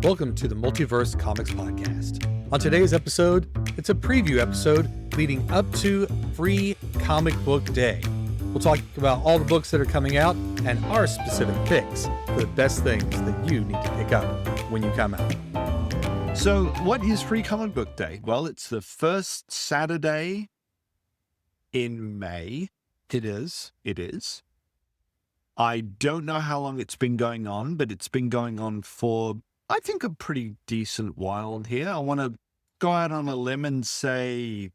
Welcome to the Multiverse Comics Podcast. On today's episode, it's a preview episode leading up to Free Comic Book Day. We'll talk about all the books that are coming out and our specific picks for the best things that you need to pick up when you come out. So what is Free Comic Book Day? Well, it's the first Saturday in May. It is. I don't know how long it's been going on, but it's been going on for, I think, a pretty decent while here. I want to go out on a limb and say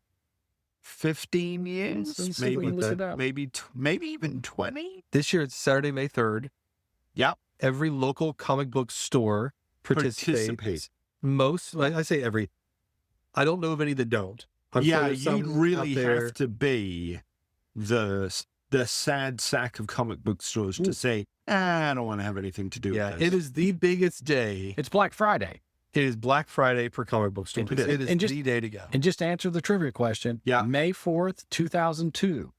15 years, maybe even 20. This year it's Saturday, May 3rd. Yep. Every local comic book store participates. Most, like I say every, I don't know of any that don't. Yeah, you really have to be the sad sack of comic book stores to say, I don't want to have anything to do with this. It is the biggest day. It's Black Friday. It is Black Friday for comic book stores. It is the day to go. And just to answer the trivia question, May 4th, 2002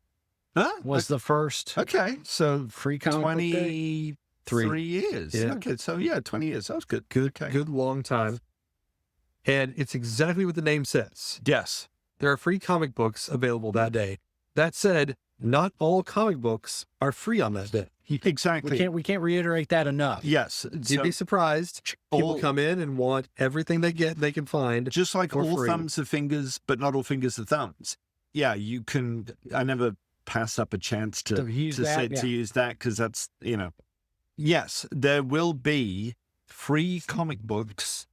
was the first Free Comic Book Day. 3 years. Yeah. Okay, so 20 years. That was good. Good long time. And it's exactly what the name says. Yes. There are free comic books available that day. That said, not all comic books are free on that day. Exactly. We can't reiterate that enough. Yes. You'd be surprised. People come in and want everything they can find. Just like all free. thumbs are fingers, but not all fingers are thumbs. Yeah, you can. I never pass up a chance to use that because that's, Yes, there will be free comic books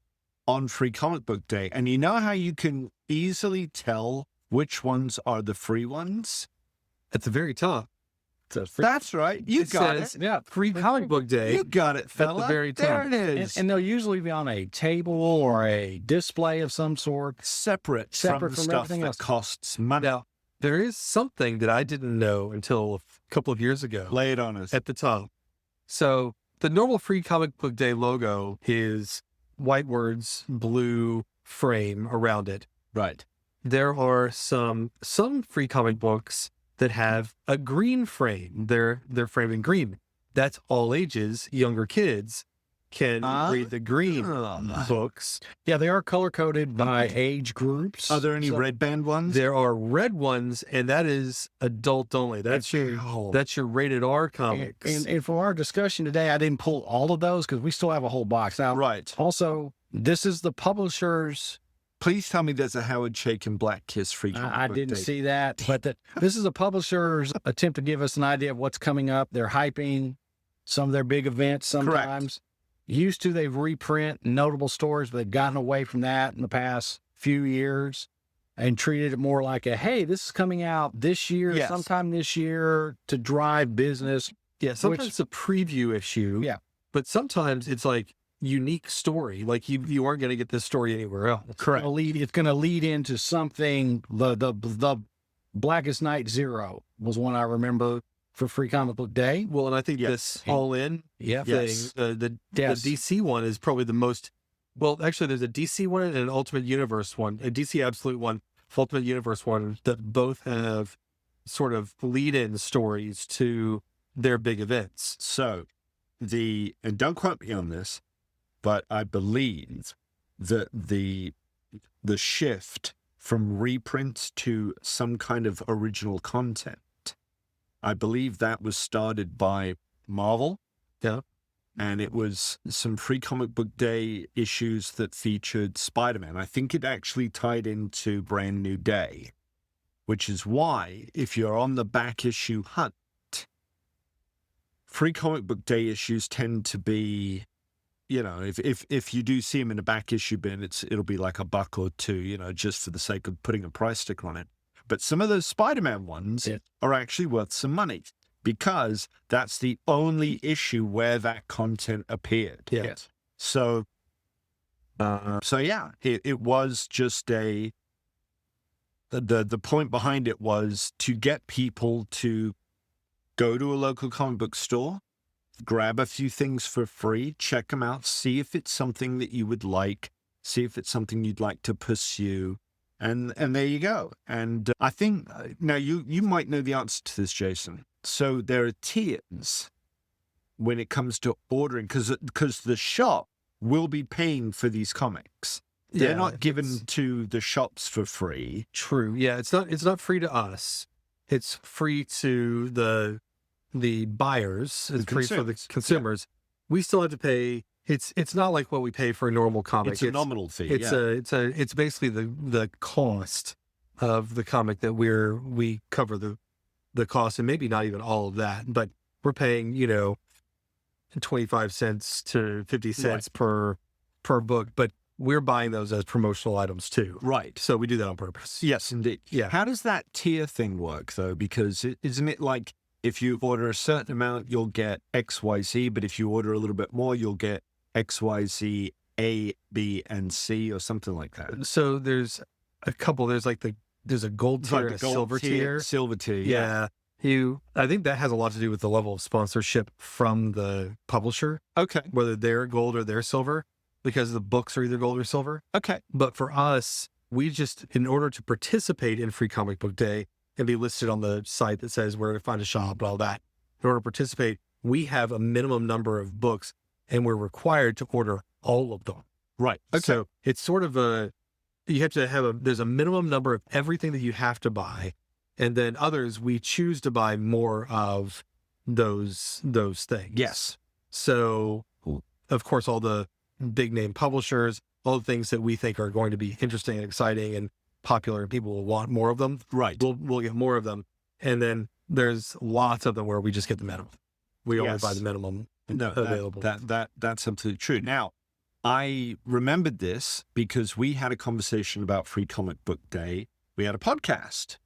on Free Comic Book Day. And you know how you can easily tell which ones are the free ones? At the very top. That's right. You got it. Yeah, Free Comic Book Day. You got it, fella. At the very top. There it is. And they'll usually be on a table or a display of some sort. Separate from stuff everything that else. costs money. Now, there is something that I didn't know until a couple of years ago. Lay it on us. At the top. So the normal Free Comic Book Day logo is white words, blue frame around it. Right. There are some free comic books that have a green frame. They're framed in green. That's all ages. Younger kids can read the green books. Yeah, they are color-coded by age groups. Are there any red band ones? There are red ones, and that is adult only. That's your rated R comics. And for our discussion today, I didn't pull all of those because we still have a whole box. Now, right. Also, this is the publisher's. Please tell me there's a Howard Chaykin Black Kiss Free Comic Book I didn't Day. see that, but this is a publisher's attempt to give us an idea of what's coming up. They're hyping some of their big events sometimes. Correct. Used to, they reprint notable stories, but they've gotten away from that in the past few years and treated it more like hey, this is coming out this year, sometime this year to drive business. Yeah, sometimes it's a preview issue. Yeah. But sometimes it's like unique story. Like you aren't going to get this story anywhere else. Correct. It's going to lead into something. The Blackest Night Zero was one I remember for Free Comic Book Day. Well, and I think this all-in thing, the DC one is probably the most. Well, actually, there's a DC one and an Ultimate Universe one, a DC Absolute one, Ultimate Universe one that both have sort of lead-in stories to their big events. So, and don't quote me on this, but I believe that the shift from reprints to some kind of original content, I believe that was started by Marvel. Yeah. And it was some Free Comic Book Day issues that featured Spider-Man. I think it actually tied into Brand New Day, which is why, if you're on the back issue hunt, Free Comic Book Day issues tend to be, if you do see them in a back issue bin, it'll be like $1 or $2, just for the sake of putting a price sticker on it. But some of those Spider-Man ones are actually worth some money because that's the only issue where that content appeared. Yes. So it was just the point behind it was to get people to go to a local comic book store, grab a few things for free, check them out, see if it's something that you would like, see if it's something you'd like to pursue. And there you go. And I think, now you might know the answer to this, Jason. So there are tiers when it comes to ordering, because the shop will be paying for these comics. They're not given to the shops for free. True. Yeah, it's not free to us. It's free to the buyers. It's free for the consumers. Yeah. We still have to pay. It's not like what we pay for a normal comic. It's a nominal fee. It's basically the cost of the comic that we cover the cost, and maybe not even all of that, but we're paying 25 cents to 50 cents per book, but we're buying those as promotional items too. Right. So we do that on purpose. Yes, indeed. Yeah. How does that tier thing work though? Because isn't it like if you order a certain amount, you'll get XYZ, but if you order a little bit more, you'll get XYZ, A, B, and C or something like that? So there's a couple. There's a gold tier and a silver tier. Silver tier. Yeah. I think that has a lot to do with the level of sponsorship from the publisher. Okay. Whether they're gold or they're silver, because the books are either gold or silver. Okay. But for us, we just, in order to participate in Free Comic Book Day and be listed on the site that says where to find a shop and all that, in order to participate, we have a minimum number of books and we're required to order all of them. Right. Okay. So it's sort of you have to have there's a minimum number of everything that you have to buy. And then others, we choose to buy more of those things. Yes. So, of course, all the big name publishers, all the things that we think are going to be interesting and exciting and popular and people will want more of them. Right. We'll get more of them. And then there's lots of them where we just get the minimum. We only buy the minimum available. That's absolutely true. Now, I remembered this because we had a conversation about Free Comic Book Day. We had a podcast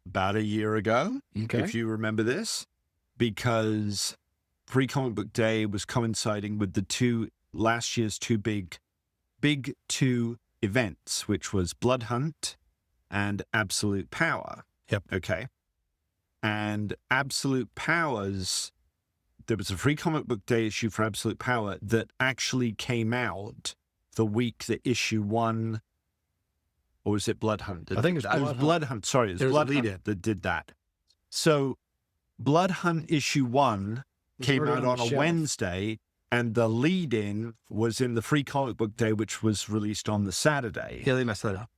about a year ago, if you remember this, because Free Comic Book Day was coinciding with last year's two big two events, which was Blood Hunt and Absolute Power. Yep. Okay. And Absolute Powers, there was a Free Comic Book Day issue for Absolute Power that actually came out the week that issue 1. Or was it Blood Hunt? I think it was Blood Hunt. Sorry, it was Blood Hunt that did that. So Blood Hunt issue 1 came out on a Wednesday, and the lead-in was in the Free Comic Book Day, which was released on the Saturday. Yeah, they messed that up.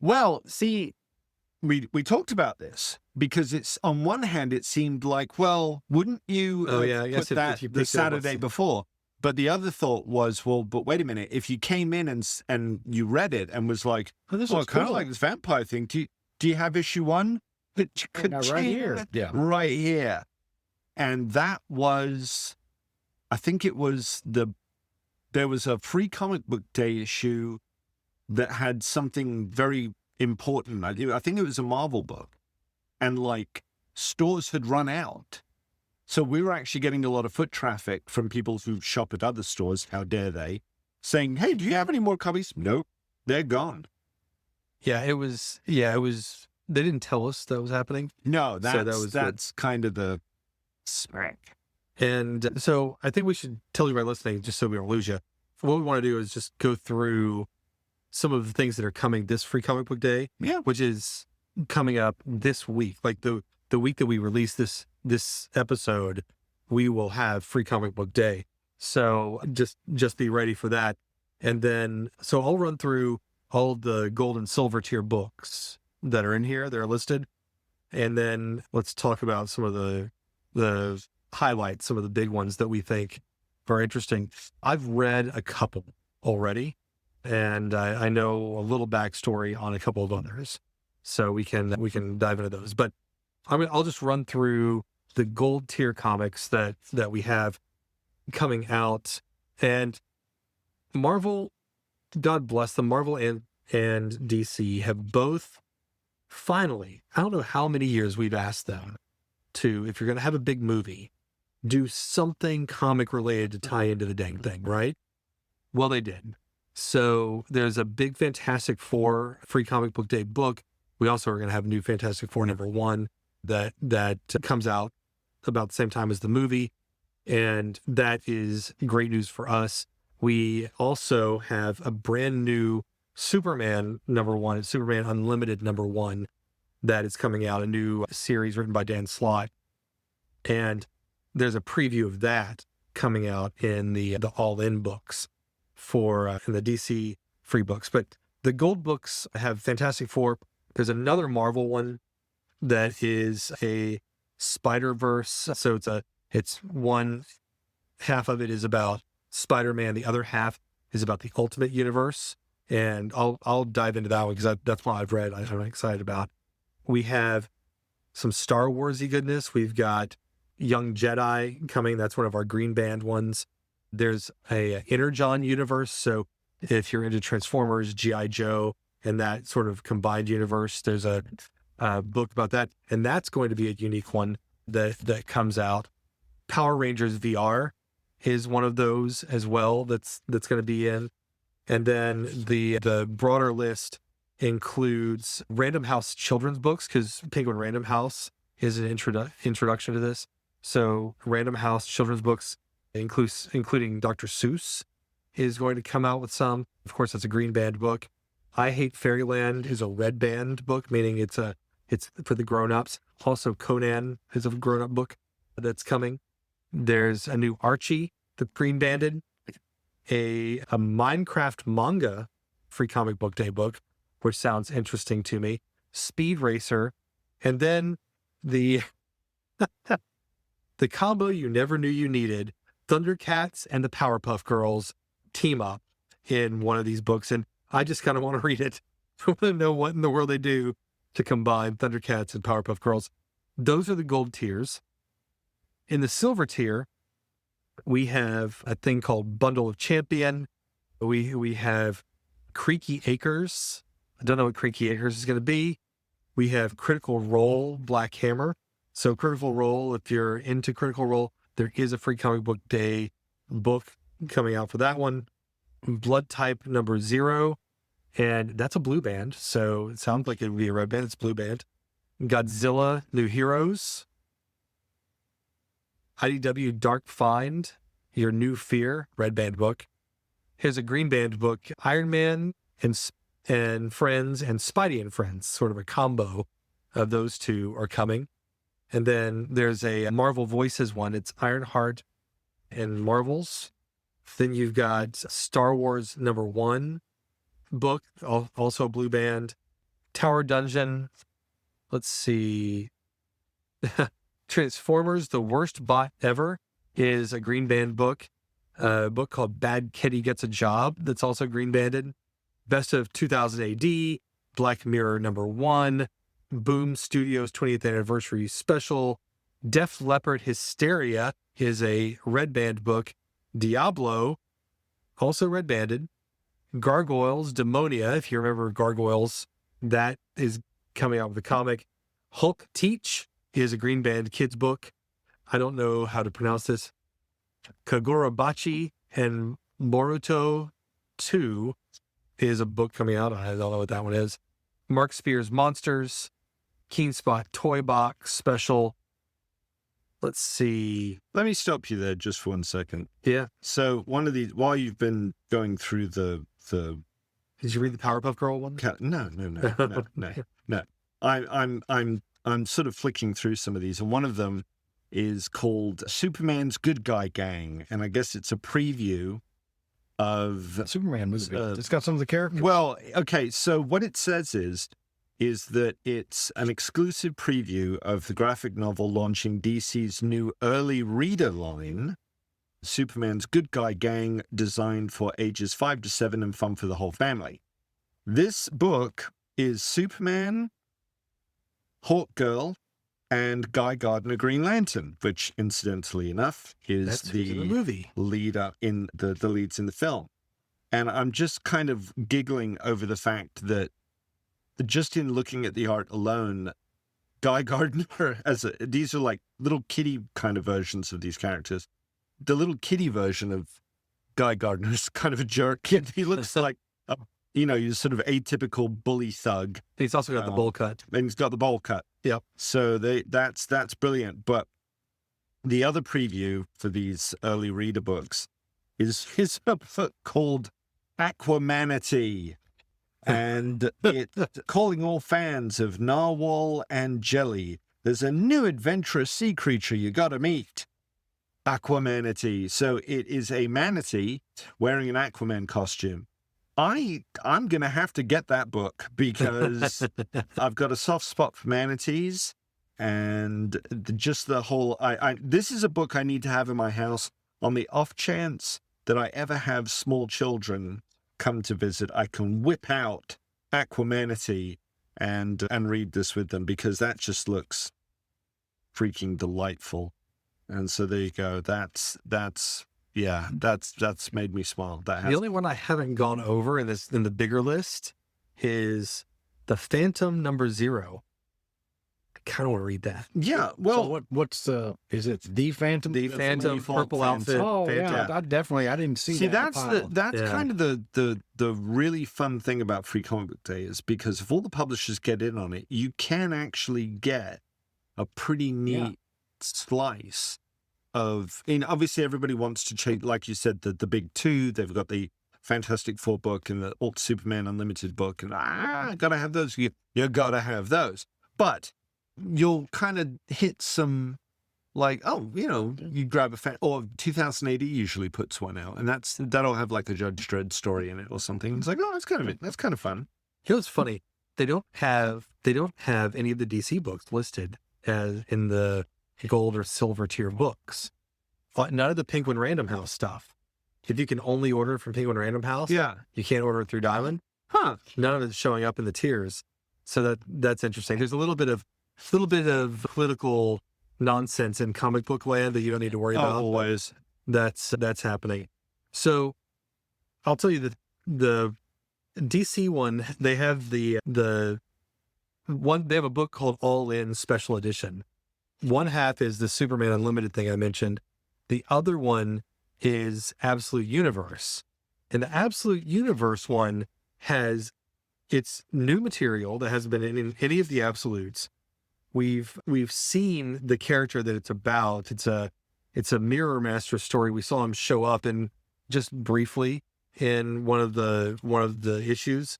Well, see, we talked about this because it's on one hand it seemed like, well, wouldn't you put that the Saturday before? But the other thought was, well, but wait a minute. If you came in and you read it and was like, I kind of like this vampire thing. Do you have issue 1? But you could right here. Yeah. Right here. And that was, I think it was there was a Free Comic Book Day issue that had something very important. I think it was a Marvel book. And stores had run out. So we were actually getting a lot of foot traffic from people who shop at other stores, how dare they, saying, hey, do you have any more copies? Nope, they're gone. Yeah, it was, they didn't tell us that was happening. No, that's kind of the smack. And so I think we should tell you by listening, just so we don't lose you. What we want to do is just go through some of the things that are coming this Free Comic Book Day, which is coming up this week. Like the week that we release this episode, we will have Free Comic Book Day. So just be ready for that. And then, so I'll run through all the gold and silver tier books that are in here. They're listed. And then let's talk about some of the highlights, some of the big ones that we think are interesting. I've read a couple already, and I know a little backstory on a couple of others. So we can dive into those. But I'll just run through the gold tier comics that we have coming out. And Marvel, God bless them, Marvel and DC have both finally, I don't know how many years we've asked them to, if you're going to have a big movie, do something comic related to tie into the dang thing, right? Well, they did. So there's a big Fantastic Four Free Comic Book Day book. We also are going to have a new Fantastic Four #1 that comes out about the same time as the movie. And that is great news for us. We also have a brand new Superman #1. It's Superman Unlimited #1 that is coming out, a new series written by Dan Slott. And there's a preview of that coming out in the All In books for the DC free books. But the gold books have Fantastic Four. There's another Marvel one that is a Spider-Verse. So it's one half of it is about Spider-Man. The other half is about the Ultimate Universe. And I'll dive into that one because that's one I've read. I'm excited about. We have some Star Wars-y goodness. We've got Young Jedi coming. That's one of our Green Band ones. There's a Intergen universe. So if you're into Transformers, G.I. Joe, and that sort of combined universe, there's a book about that. And that's going to be a unique one that comes out. Power Rangers VR is one of those as well that's going to be in. And then the broader list includes Random House children's books, because Penguin Random House is an introduction to this. So Random House children's books, including Dr. Seuss, is going to come out with some. Of course, that's a Green Band book. I Hate Fairyland is a Red Band book, meaning it's for the grown-ups. Also, Conan is a grown-up book that's coming. There's a new Archie, the Green Banded, a Minecraft manga free comic book day book, which sounds interesting to me. Speed Racer, and then the combo you never knew you needed, Thundercats and the Powerpuff Girls team up in one of these books. And I just kind of want to read it. I want to know what in the world they do to combine Thundercats and Powerpuff Girls. Those are the gold tiers. In the silver tier, we have a thing called Bundle of Champion. We have Creaky Acres. I don't know what Creaky Acres is going to be. We have Critical Role, Black Hammer. So Critical Role, if you're into Critical Role, there is a free comic book day book coming out for that one. Blood Type number 0. And that's a blue band. So it sounds like it would be a red band. It's blue band. Godzilla New Heroes. IDW Dark Find, Your New Fear, red band book. Here's a green band book, Iron Man and Friends and Spidey and Friends, sort of a combo of those two are coming. And then there's a Marvel Voices one. It's Ironheart and Marvels. Then you've got Star Wars number 1 book, also blue band. Tower Dungeon. Let's see. Transformers, The Worst Bot Ever is a green band book. A book called Bad Kitty Gets a Job that's also green banded. Best of 2000 AD, Black Mirror number 1, Boom Studios 20th Anniversary Special, Def Leppard Hysteria is a red band book. Diablo, also red banded. Gargoyles, Demonia, if you remember Gargoyles, that is coming out with a comic. Hulk Teach is a green band kids book. I don't know how to pronounce this. Kagurabachi and Boruto 2 is a book coming out. I don't know what that one is. Mark Spears Monsters, Keen Spot Toy Box Special. Let's see. Let me stop you there just for 1 second. Yeah. So one of these, while you've been going through the Did you read the Powerpuff Girl one? No. I'm sort of flicking through some of these, and one of them is called Superman's Good Guy Gang, and I guess it's a preview of Superman movie. It's got some of the characters. Well, okay, so what it says is that it's an exclusive preview of the graphic novel launching DC's new early reader line, Superman's Good Guy Gang, designed for ages 5 to 7 and fun for the whole family. This book is Superman, Hawkgirl, and Guy Gardner Green Lantern, which, incidentally enough, is the movie leader in the leads in the film. And I'm just kind of giggling over the fact that just in looking at the art alone, Guy Gardner, these are like little kitty kind of versions of these characters. The little kitty version of Guy Gardner is kind of a jerk. He looks like, he's sort of atypical bully thug. He's also got the bowl cut. And he's got the bowl cut. Yep. So that's brilliant. But the other preview for these early reader books is a book called Aquamanity. And it's calling all fans of narwhal and jelly. There's a new adventurous sea creature you gotta meet. Aquamanatee. So it is a manatee wearing an Aquaman costume. I'm going to have to get that book because I've got a soft spot for manatees, and just the whole, this is a book I need to have in my house on the off chance that I ever have small children come to visit. I can whip out Aquamanatee and read this with them, because that just looks freaking delightful. And so there you go. That's made me smile. The only one I haven't gone over in the bigger list is the Phantom #0. I kind of want to read that. Yeah. Well, so what's is it the Phantom? The Phantom purple outfit. Oh Phantom. yeah, I didn't see that. That's kind of the really fun thing about Free Comic Book Day, is because if all the publishers get in on it, you can actually get a pretty neat slice of, obviously everybody wants to change, like you said, the big two. They've got the Fantastic Four book and the Alt Superman Unlimited book, and gotta have those. You gotta have those. But you'll kind of hit some, like, you grab a or 2000 AD usually puts one out, and that'll have like a Judge Dredd story in it or something. It's like, that's kind of fun. You know what's funny? They don't have any of the DC books listed as in the gold or silver tier books. None of the Penguin Random House stuff. If you can only order from Penguin Random House, you can't order it through Diamond. None of it's showing up in the tiers. So that's interesting. There's a little bit of political nonsense in comic book land that you don't need to worry about. Always. That's happening. So I'll tell you that the DC one, they have they have a book called All In Special Edition. One half is the Superman Unlimited thing I mentioned. The other one is Absolute Universe. And the Absolute Universe one it's new material that hasn't been in any of the Absolutes. We've seen the character that it's about. It's a Mirror Master story. We saw him show up in just briefly in one of the issues.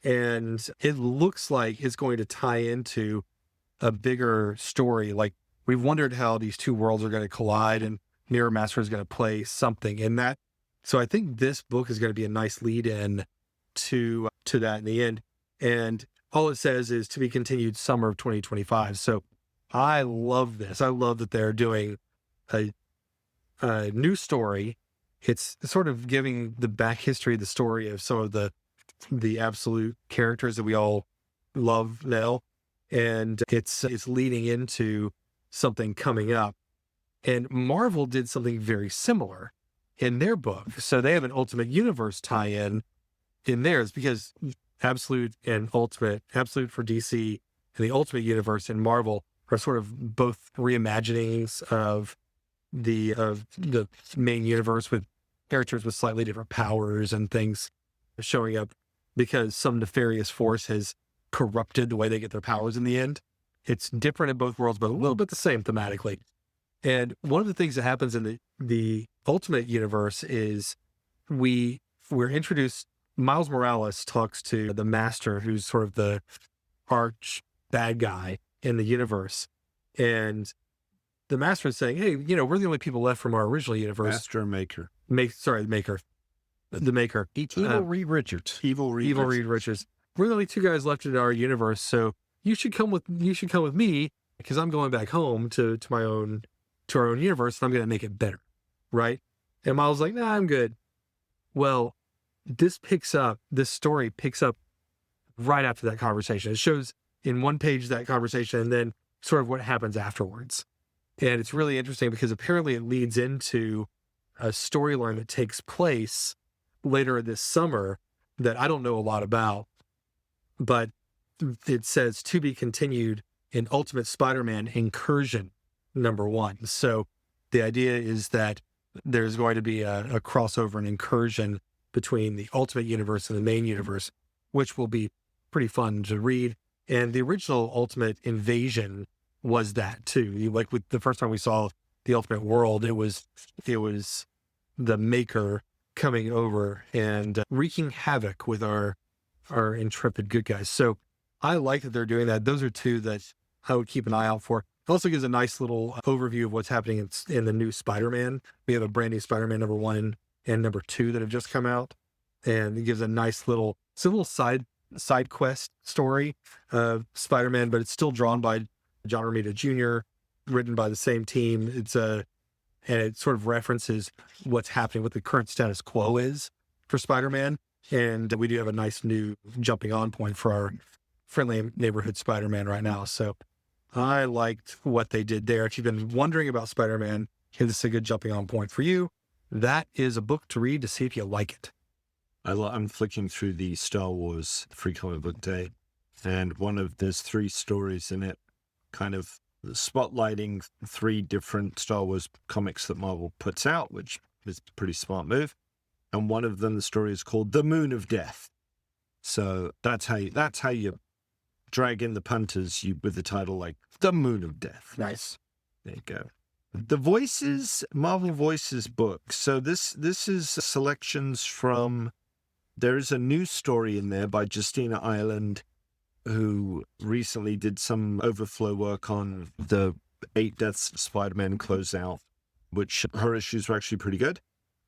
And it looks like it's going to tie into a bigger story. Like, we've wondered how these two worlds are going to collide, and Mirror Master is going to play something in that. So I think this book is going to be a nice lead in to that in the end. And all it says is to be continued summer of 2025. So I love this. I love that they're doing a new story. It's sort of giving the back history of the story of some of the absolute characters that we all love now. And it's leading into something coming up. And Marvel did something very similar in their book. So they have an Ultimate Universe tie-in in theirs, because Absolute and Ultimate, Absolute for DC and the Ultimate Universe in Marvel are sort of both reimaginings of the main universe, with characters with slightly different powers and things showing up because some nefarious force has corrupted the way they get their powers in the end. It's different in both worlds, but a little bit the same thematically. And one of the things that happens in the Ultimate Universe is we're introduced. Miles Morales talks to the Master, who's sort of the arch bad guy in the universe. And the Master is saying, hey, we're the only people left from our original universe. Master and Maker. The Maker. Evil Reed Richards. Evil Reed Richards. We're the only two guys left in our universe, so you should come with me, because I'm going back home to our own universe, and I'm going to make it better, right? And Miles is like, nah, I'm good. Well, this story picks up right after that conversation. It shows in one page that conversation, and then sort of what happens afterwards. And it's really interesting because apparently it leads into a storyline that takes place later this summer that I don't know a lot about, but it says to be continued in Ultimate Spider-Man Incursion #1. So the idea is that there's going to be a crossover, an incursion between the Ultimate Universe and the main universe, which will be pretty fun to read. And the original Ultimate Invasion was that too. Like with the first time we saw the Ultimate World, it was the Maker coming over and wreaking havoc with our intrepid good guys. So I like that they're doing that. Those are two that I would keep an eye out for. It also gives a nice little overview of what's happening in the new Spider-Man. We have a brand new Spider-Man #1 and #2 that have just come out. And it gives a nice little, it's a little side quest story of Spider-Man, but it's still drawn by John Romita Jr., written by the same team. And it sort of references what's happening, what the current status quo is for Spider-Man. And we do have a nice new jumping on point for our friendly neighborhood Spider-Man right now. So I liked what they did there. If you've been wondering about Spider-Man, this is a good jumping on point for you. That is a book to read to see if you like it. I'm flicking through the Star Wars Free Comic Book Day, and there's 3 stories in it, kind of spotlighting 3 different Star Wars comics that Marvel puts out, which is a pretty smart move. And one of them, the story is called The Moon of Death. So that's how you drag in the punters with the title like The Moon of Death. Nice. There you go. The Voices, Marvel Voices book. So this is selections from, there is a new story in there by Justina Ireland, who recently did some overflow work on the 8 Deaths of Spider-Man closeout, which her issues were actually pretty good.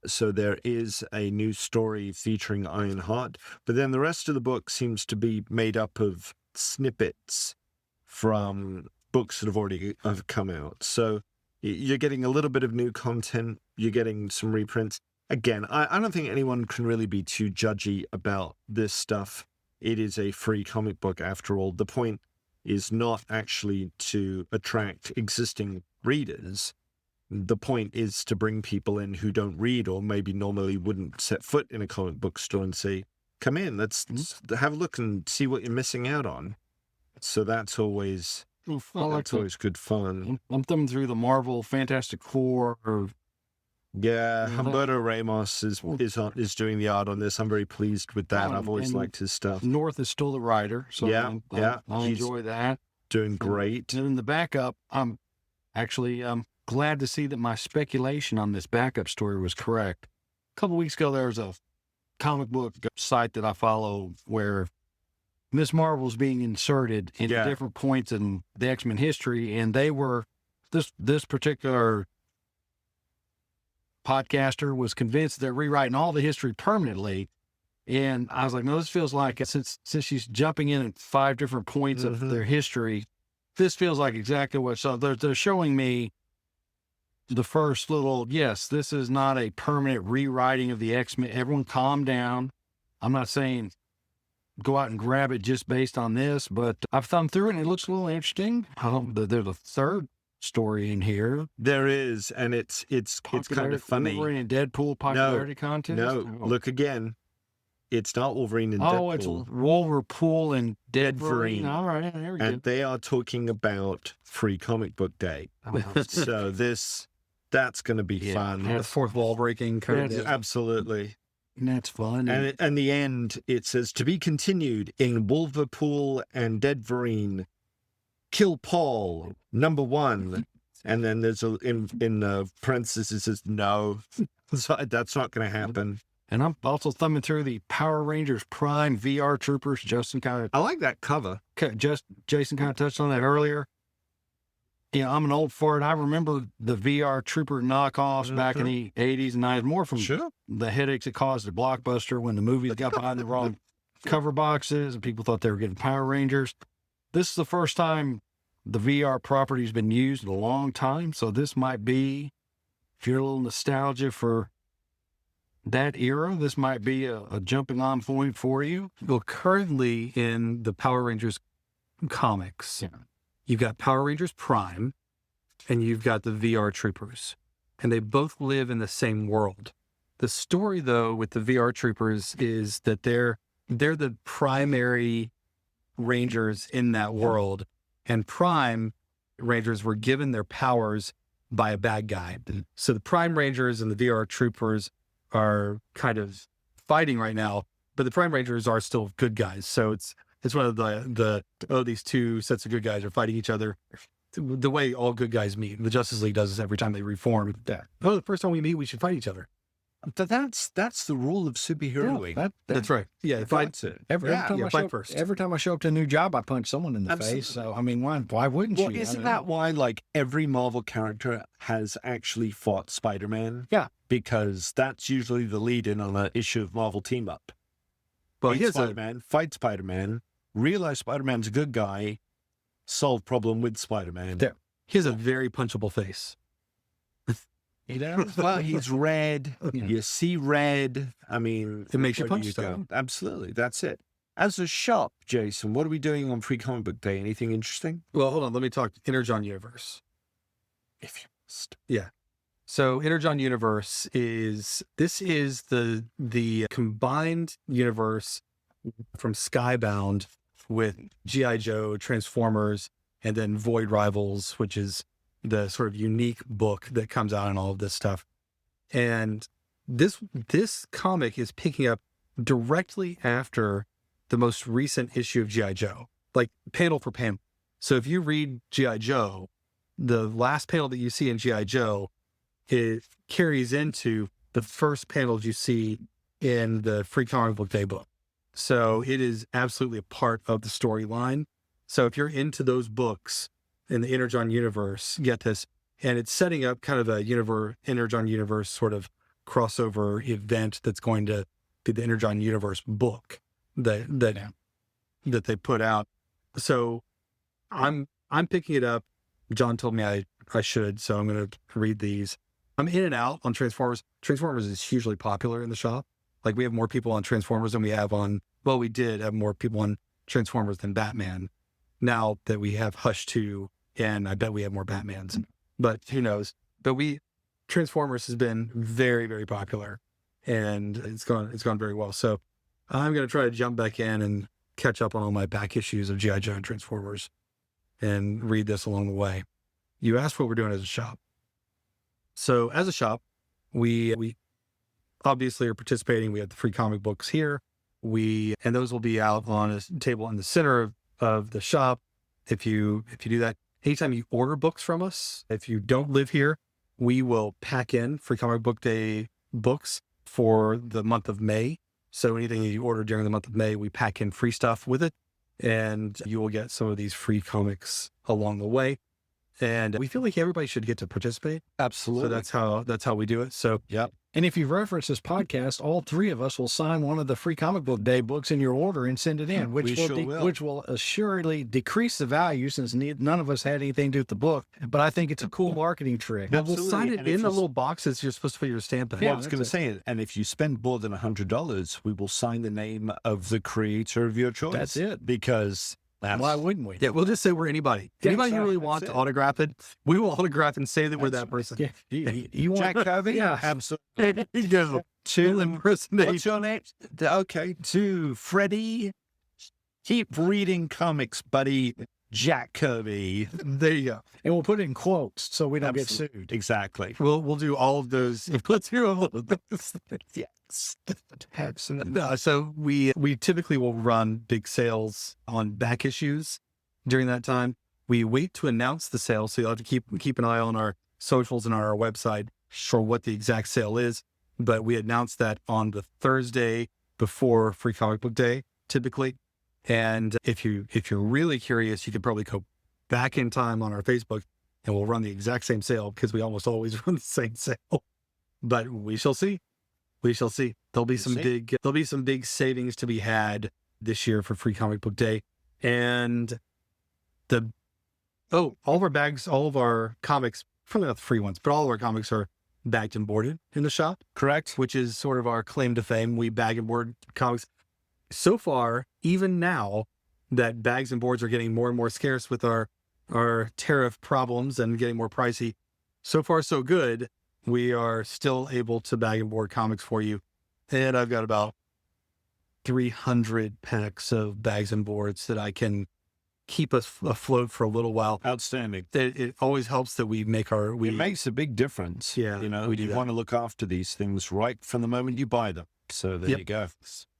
So there is a new story featuring Ironheart, but then the rest of the book seems to be made up of snippets from books that have already come out. So you're getting a little bit of new content. You're getting some reprints. Again, I don't think anyone can really be too judgy about this stuff. It is a free comic book after all. The point is not actually to attract existing readers. The point is to bring people in who don't read or maybe normally wouldn't set foot in a comic book store and say, come in, let's have a look and see what you're missing out on. So that's always good fun. I'm thumbing through the Marvel Fantastic Four. Yeah, Humberto Ramos is doing the art on this. I'm very pleased with that. I've always liked his stuff. North is still the writer, so I'll enjoy that. Doing great. And in the backup, I'm actually glad to see that my speculation on this backup story was correct. A couple weeks ago, there was a comic book site that I follow where Miss Marvel's being inserted into different points in the X-Men history, and they were this particular podcaster was convinced they're rewriting all the history permanently. And I was like, no, this feels like since she's jumping in at 5 different points of their history, this feels like exactly what. So they're showing me the first little, yes, this is not a permanent rewriting of the X-Men. Everyone calm down. I'm not saying go out and grab it just based on this, but I've thumbed through it and it looks a little interesting. There's a 3rd story in here. There is, and it's kind of funny. Wolverine and Deadpool popularity contest? No, look again. It's not Wolverine and Deadpool. Oh, it's Wolverpool and Deadverine. All right, there we go. And they are talking about Free Comic Book Day. So that's going to be fun. The 4th wall breaking kind of. Absolutely. And that's fun. And the end, it says, to be continued in Wolverpool and Deadverine. Kill Paul, #1. And then there's in parentheses, it says, no, so that's not going to happen. And I'm also thumbing through the Power Rangers Prime VR Troopers. I like that cover. Jason kind of touched on that earlier. Yeah, I'm an old fart. I remember the VR Trooper knockoffs back in the 80s and 90s, more from the headaches it caused at Blockbuster when the movies got behind the wrong cover boxes and people thought they were getting Power Rangers. This is the first time the VR property's been used in a long time, so this might be, if you're a little nostalgia for that era, this might be a jumping on point for you. Well, currently in the Power Rangers comics, you've got Power Rangers Prime and you've got the VR Troopers, and they both live in the same world. The story, though, with the VR Troopers is that they're the primary Rangers in that world, and Prime Rangers were given their powers by a bad guy. So the Prime Rangers and the VR Troopers are kind of fighting right now, but the Prime Rangers are still good guys. So it's one of these 2 sets of good guys are fighting each other the way all good guys meet. The Justice League does this every time they reform. The first time we meet, we should fight each other. But that's the rule of superheroing. Yeah, that's right. Yeah, every time I show up to a new job, I punch someone in the face. So I mean, why wouldn't you? Isn't that why like every Marvel character has actually fought Spider-Man? Yeah, because that's usually the lead-in on an issue of Marvel Team Up. Well, fight Spider-Man, realize Spider-Man's a good guy, solve problem with Spider-Man. He has a very punchable face. He does. Well, he's red. Yeah. You see red. I mean, it makes you punch stuff. Absolutely. That's it. As a shop, Jason, what are we doing on Free Comic Book Day? Anything interesting? Well, hold on. Let me talk Intergen Universe. If you must. Yeah. So Intergen Universe is the combined universe from Skybound with G.I. Joe, Transformers, and then Void Rivals, which is the sort of unique book that comes out and all of this stuff. And this comic is picking up directly after the most recent issue of G.I. Joe, like panel for panel. So if you read G.I. Joe, the last panel that you see in G.I. Joe, it carries into the first panels you see in the Free Comic Book Day book. So it is absolutely a part of the storyline. So if you're into those books in the Intergen universe, get this. And it's setting up kind of a Intergen universe sort of crossover event that's going to be the Intergen universe book that they put out. So I'm picking it up. John told me I should, so I'm going to read these. I'm in and out on Transformers. Transformers is hugely popular in the shop. Like we have more people on Transformers than we have we did have more people on Transformers than Batman. Now that we have Hush 2, and I bet we have more Batmans, but who knows? But Transformers has been very, very popular, and it's gone very well. So I'm going to try to jump back in and catch up on all my back issues of G.I. Joe and Transformers and read this along the way. You asked what we're doing as a shop. So as a shop, we obviously are participating. We have the free comic books here. And those will be out on a table in the center of the shop. If you do that, anytime you order books from us, if you don't live here, we will pack in Free Comic Book Day books for the month of May. So anything that you order during the month of May, we pack in free stuff with it, and you will get some of these free comics along the way. And we feel like everybody should get to participate. Absolutely. So that's how we do it. So, yep. And if you reference this podcast, all three of us will sign one of the Free Comic Book Day books in your order and send it in, which will assuredly decrease the value since none of us had anything to do with the book. But I think it's a cool marketing trick. We'll sign it in the little boxes you're supposed to put your stamp in. Yeah, I was going to say it. And if you spend more than $100, we will sign the name of the creator of your choice. That's it. Because why wouldn't we? Yeah, we'll just say we're anybody. Anybody who really wants to autograph it, we will autograph and say that we're that person. Yeah. You want Jack Kirby? Yeah, absolutely. To impersonate. What's your name? Okay, to Freddie. Keep reading comics, buddy. Jack Kirby. There you go. And we'll put it in quotes so we don't get sued. Exactly. We'll do all of those. Let's hear all of those. Yes. So we typically will run big sales on back issues during that time. We wait to announce the sale, so you'll have to keep an eye on our socials and on our website for what the exact sale is. But we announce that on the Thursday before Free Comic Book Day, typically. And if you're really curious, you could probably go back in time on our Facebook and we'll run the exact same sale because we almost always run the same sale. But we shall see. We shall see. There'll be some big savings to be had this year for Free Comic Book Day. And all of our bags, all of our comics, probably not the free ones, but all of our comics are bagged and boarded in the shop. Correct. Which is sort of our claim to fame. We bag and board comics. So far, even now that bags and boards are getting more and more scarce with our tariff problems and getting more pricey, so far so good. We are still able to bag and board comics for you. And I've got about 300 packs of bags and boards that I can keep us afloat for a little while. Outstanding. It always helps that we make it makes a big difference. Yeah. You want to look after these things right from the moment you buy them. So there you go.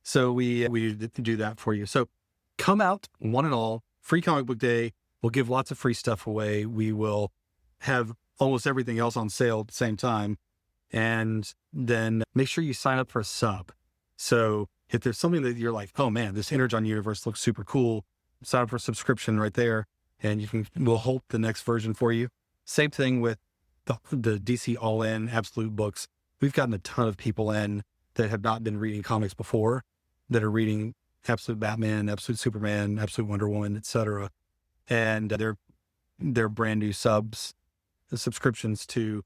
So we do that for you. So come out, one and all, Free Comic Book Day. We'll give lots of free stuff away. We will have almost everything else on sale at the same time. And then make sure you sign up for a sub. So if there's something that you're like, oh man, this Intergen universe looks super cool, sign up for a subscription right there, and we'll hold the next version for you. Same thing with the DC All-In Absolute books. We've gotten a ton of people in that have not been reading comics before, that are reading Absolute Batman, Absolute Superman, Absolute Wonder Woman, etc. And they're brand new subscriptions to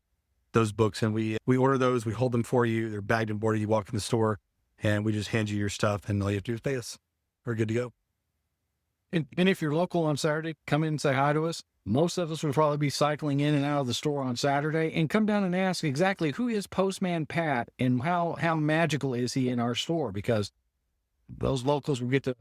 those books. And we order those, we hold them for you. They're bagged and boarded. You walk in the store and we just hand you your stuff, and all you have to do is pay us. We're good to go. And if you're local on Saturday, come in and say hi to us. Most of us will probably be cycling in and out of the store on Saturday, and come down and ask exactly who is Postman Pat and how magical is he in our store, because those locals will get to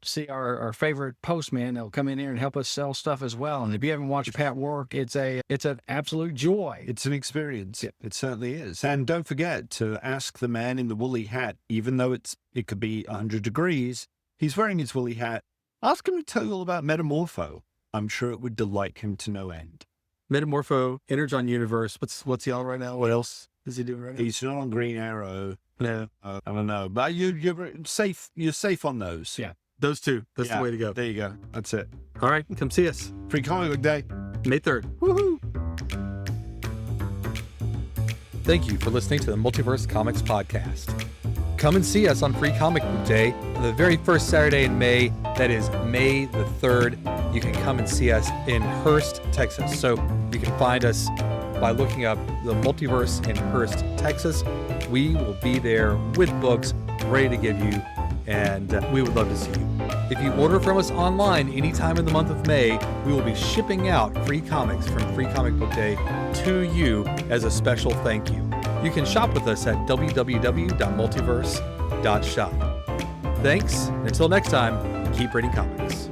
see our favorite postman. They'll come in here and help us sell stuff as well. And if you haven't watched Pat work, it's an absolute joy. It's an experience. Yeah. It certainly is. And don't forget to ask the man in the woolly hat, even though it could be 100 degrees, he's wearing his woolly hat. Ask him to tell you all about Metamorpho. I'm sure it would delight him to no end. Metamorpho, Intergen universe. What's he on right now? What else is he doing right now? He's not on Green Arrow. No, I don't know. But you're safe. You're safe on those. Yeah, those two. That's the way to go. There you go. That's it. All right, come see us. Free Comic Book Day, May 3rd. Woohoo! Thank you for listening to the Multiverse Comics Podcast. Come and see us on Free Comic Book Day on the very first Saturday in May. That is May the 3rd. You can come and see us in Hearst, Texas. So you can find us by looking up the Multiverse in Hearst, Texas. We will be there with books ready to give you, and we would love to see you. If you order from us online anytime in the month of May, we will be shipping out free comics from Free Comic Book Day to you as a special thank you. You can shop with us at www.multiverse.shop. Thanks, and until next time, keep reading comics.